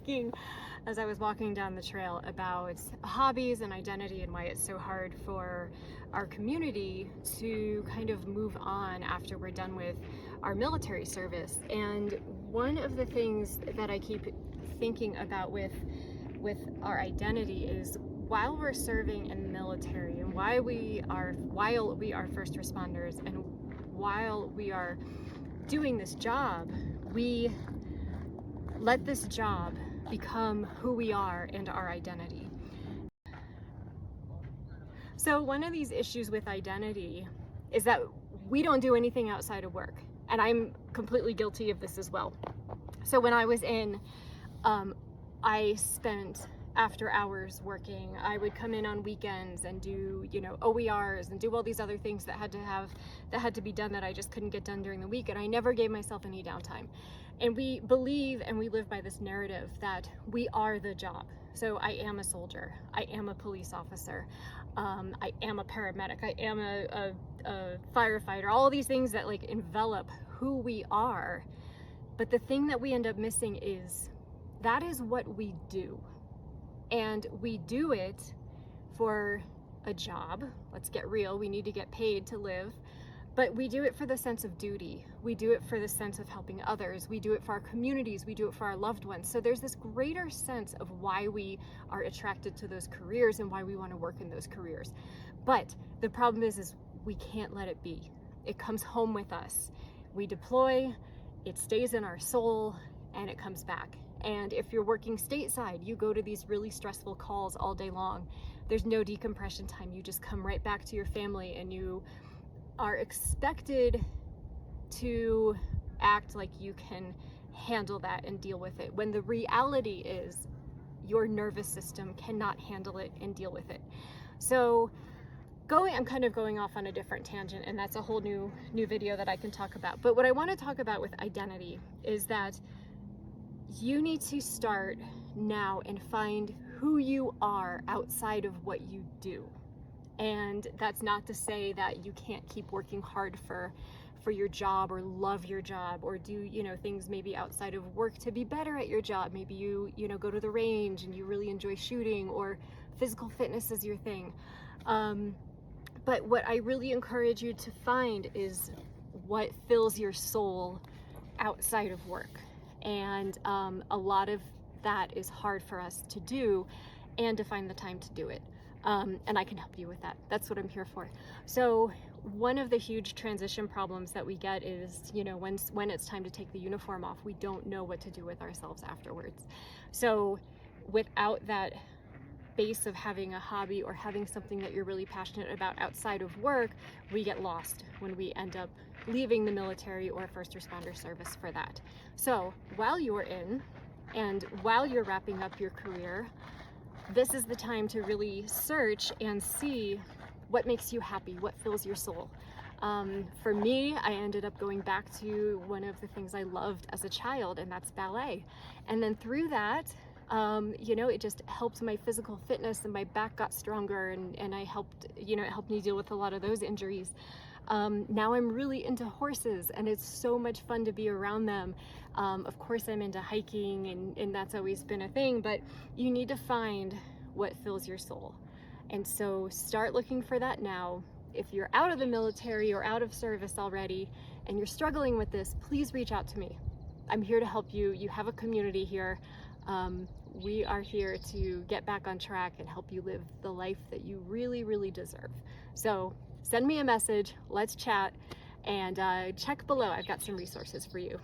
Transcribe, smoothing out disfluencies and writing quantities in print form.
thinking as I was walking down the trail about hobbies and identity and why it's so hard for our community to kind of move on after we're done with our military service. And one of the things that I keep thinking about with our identity is, while we're serving in the military and while we are first responders and while we are doing this job, we let this job become who we are and our identity. So one of these issues with identity is that we don't do anything outside of work, and I'm completely guilty of this as well. So when I was in, I spent after hours working. I would come in on weekends and do, OERs and do all these other things that had to be done that I just couldn't get done during the week, and I never gave myself any downtime. And we believe and we live by this narrative that we are the job. So I am a soldier, I am a police officer, I am a paramedic, I am a firefighter, all these things that like envelop who we are. But the thing that we end up missing is that is what we do. And we do it for a job. Let's get real, we need to get paid to live. But we do it for the sense of duty. We do it for the sense of helping others. We do it for our communities. We do it for our loved ones. So there's this greater sense of why we are attracted to those careers and why we want to work in those careers. But the problem is we can't let it be. It comes home with us. We deploy, it stays in our soul, and it comes back. And if you're working stateside, you go to these really stressful calls all day long. There's no decompression time. You just come right back to your family, and you are expected to act like you can handle that and deal with it, when the reality is your nervous system cannot handle it and deal with it. So I'm kind of going off on a different tangent, and that's a whole new video that I can talk about. But what I want to talk about with identity is that you need to start now and find who you are outside of what you do. And that's not to say that you can't keep working hard for your job or love your job or do, things maybe outside of work to be better at your job. Maybe you go to the range and you really enjoy shooting, or physical fitness is your thing. But what I really encourage you to find is what fills your soul outside of work. And a lot of that is hard for us to do and to find the time to do it. And I can help you with that. That's what I'm here for. So one of the huge transition problems that we get is, when it's time to take the uniform off, we don't know what to do with ourselves afterwards. So without that base of having a hobby or having something that you're really passionate about outside of work, we get lost when we end up leaving the military or first responder service for that. So while you're in and while you're wrapping up your career, this is the time to really search and see what makes you happy, what fills your soul. For me, I ended up going back to one of the things I loved as a child, and that's ballet. And then through that, it just helped my physical fitness, and my back got stronger, and it helped me deal with a lot of those injuries. Now I'm really into horses, and it's so much fun to be around them. Of course I'm into hiking, and that's always been a thing, but you need to find what fills your soul. And so start looking for that now. If you're out of the military or out of service already and you're struggling with this, please reach out to me. I'm here to help you. You have a community here. We are here to get back on track and help you live the life that you really, really deserve. So send me a message, let's chat, and check below. I've got some resources for you.